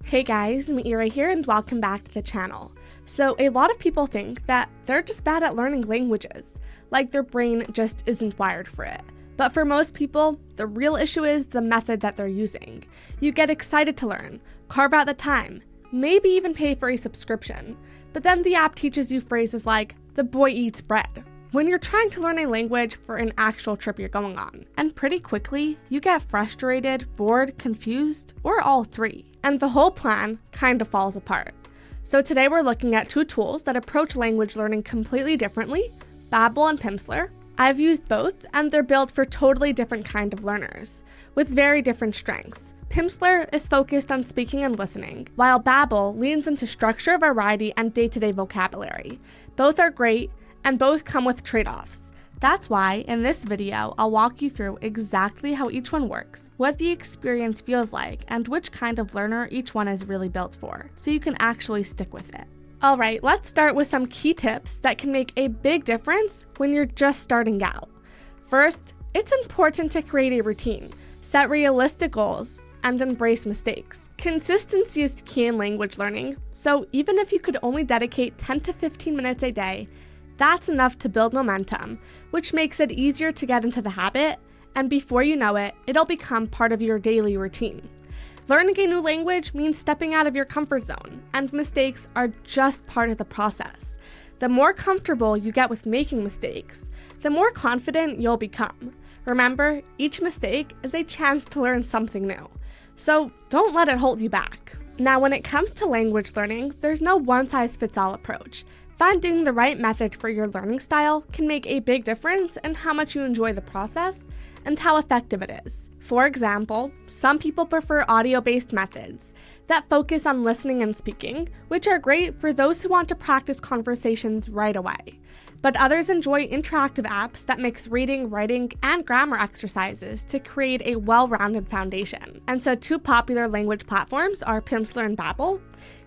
Hey guys, Meira here and welcome back to the channel. So a lot of people think that they're just bad at learning languages, like their brain just isn't wired for it. But for most people, the real issue is the method that they're using. You get excited to learn, carve out the time, maybe even pay for a subscription, but then the app teaches you phrases like, "the boy eats bread," when you're trying to learn a language for an actual trip you're going on. And pretty quickly, you get frustrated, bored, confused, or all three. And the whole plan kind of falls apart. So today we're looking at two tools that approach language learning completely differently, Babbel and Pimsleur. I've used both, and they're built for totally different kind of learners, with very different strengths. Pimsleur is focused on speaking and listening, while Babbel leans into structure, variety, and day-to-day vocabulary. Both are great, and both come with trade-offs. That's why, in this video, I'll walk you through exactly how each one works, what the experience feels like, and which kind of learner each one is really built for, so you can actually stick with it. Alright, let's start with some key tips that can make a big difference when you're just starting out. First, it's important to create a routine, set realistic goals, and embrace mistakes. Consistency is key in language learning, so even if you could only dedicate 10 to 15 minutes a day, that's enough to build momentum, which makes it easier to get into the habit, and before you know it, it'll become part of your daily routine. Learning a new language means stepping out of your comfort zone, and mistakes are just part of the process. The more comfortable you get with making mistakes, the more confident you'll become. Remember, each mistake is a chance to learn something new, so don't let it hold you back. Now, when it comes to language learning, there's no one-size-fits-all approach. Finding the right method for your learning style can make a big difference in how much you enjoy the process and how effective it is. For example, some people prefer audio-based methods that focus on listening and speaking, which are great for those who want to practice conversations right away. But others enjoy interactive apps that mix reading, writing, and grammar exercises to create a well-rounded foundation. And so two popular language platforms are Pimsleur and Babbel,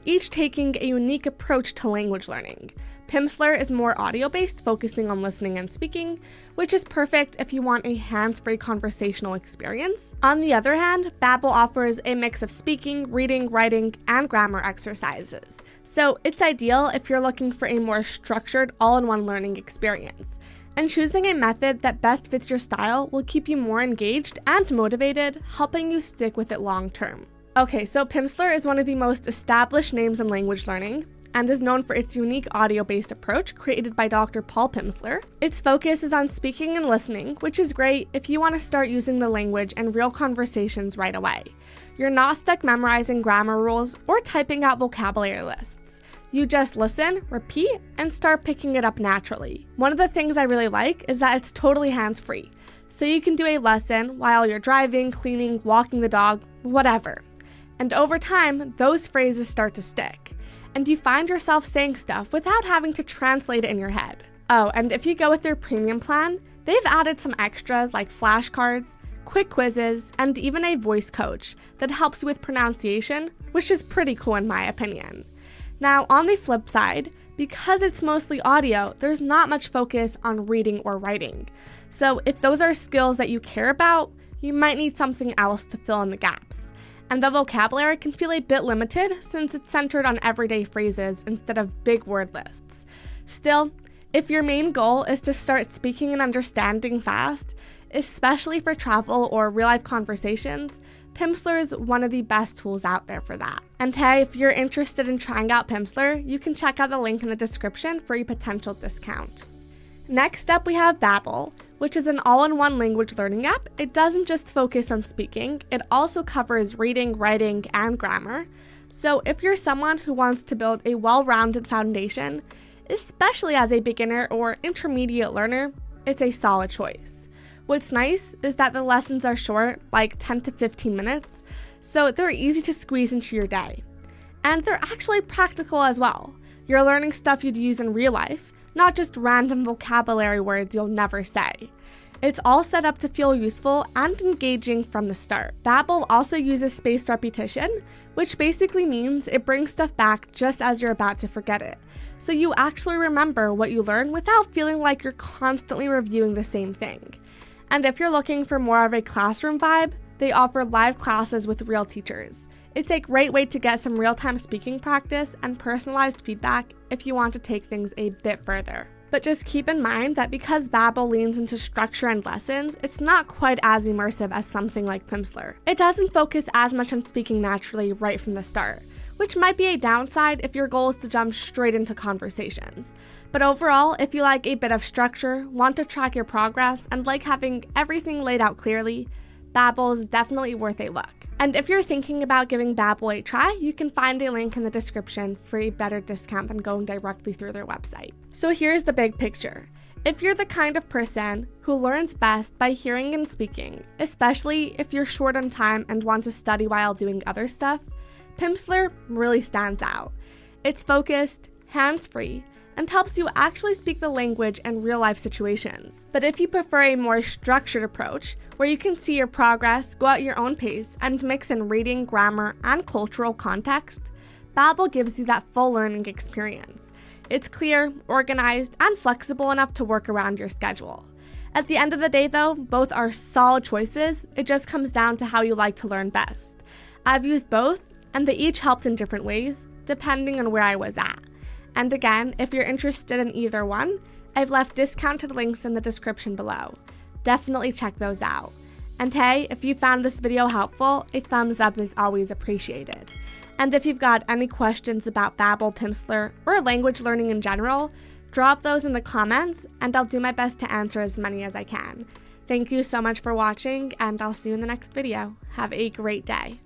each taking a unique approach to language learning. Pimsleur is more audio-based, focusing on listening and speaking, which is perfect if you want a hands-free conversational experience. On the other hand, Babbel offers a mix of speaking, reading, writing, and grammar exercises. So it's ideal if you're looking for a more structured, all-in-one learning experience. And choosing a method that best fits your style will keep you more engaged and motivated, helping you stick with it long-term. Okay, so Pimsleur is one of the most established names in language learning, and is known for its unique audio-based approach created by Dr. Paul Pimsleur. Its focus is on speaking and listening, which is great if you want to start using the language in real conversations right away. You're not stuck memorizing grammar rules or typing out vocabulary lists. You just listen, repeat, and start picking it up naturally. One of the things I really like is that it's totally hands-free, so you can do a lesson while you're driving, cleaning, walking the dog, whatever. And over time, those phrases start to stick, and you find yourself saying stuff without having to translate it in your head. Oh, and if you go with their premium plan, they've added some extras like flashcards, quick quizzes, and even a voice coach that helps you with pronunciation, which is pretty cool in my opinion. Now, on the flip side, because it's mostly audio, there's not much focus on reading or writing. So if those are skills that you care about, you might need something else to fill in the gaps. And the vocabulary can feel a bit limited since it's centered on everyday phrases instead of big word lists. Still, if your main goal is to start speaking and understanding fast, especially for travel or real-life conversations, Pimsleur is one of the best tools out there for that. And hey, if you're interested in trying out Pimsleur, you can check out the link in the description for a potential discount. Next up, we have Babbel, which is an all-in-one language learning app. It doesn't just focus on speaking, it also covers reading, writing, and grammar. So if you're someone who wants to build a well-rounded foundation, especially as a beginner or intermediate learner, it's a solid choice. What's nice is that the lessons are short, like 10 to 15 minutes, so they're easy to squeeze into your day. And they're actually practical as well. You're learning stuff you'd use in real life, not just random vocabulary words you'll never say. It's all set up to feel useful and engaging from the start. Babbel also uses spaced repetition, which basically means it brings stuff back just as you're about to forget it, so you actually remember what you learn without feeling like you're constantly reviewing the same thing. And if you're looking for more of a classroom vibe, they offer live classes with real teachers. It's a great way to get some real-time speaking practice and personalized feedback if you want to take things a bit further. But just keep in mind that because Babbel leans into structure and lessons, it's not quite as immersive as something like Pimsleur. It doesn't focus as much on speaking naturally right from the start, which might be a downside if your goal is to jump straight into conversations. But overall, if you like a bit of structure, want to track your progress, and like having everything laid out clearly, Babbel is definitely worth a look. And if you're thinking about giving Babbel a try, you can find a link in the description for a better discount than going directly through their website. So here's the big picture. If you're the kind of person who learns best by hearing and speaking, especially if you're short on time and want to study while doing other stuff, Pimsleur really stands out. It's focused, hands-free, and helps you actually speak the language in real-life situations. But if you prefer a more structured approach, where you can see your progress, go at your own pace, and mix in reading, grammar, and cultural context, Babbel gives you that full learning experience. It's clear, organized, and flexible enough to work around your schedule. At the end of the day though, both are solid choices. It just comes down to how you like to learn best. I've used both, and they each helped in different ways, depending on where I was at. And again, if you're interested in either one, I've left discounted links in the description below. Definitely check those out. And hey, if you found this video helpful, a thumbs up is always appreciated. And if you've got any questions about Babbel, Pimsleur, or language learning in general, drop those in the comments and I'll do my best to answer as many as I can. Thank you so much for watching, and I'll see you in the next video. Have a great day.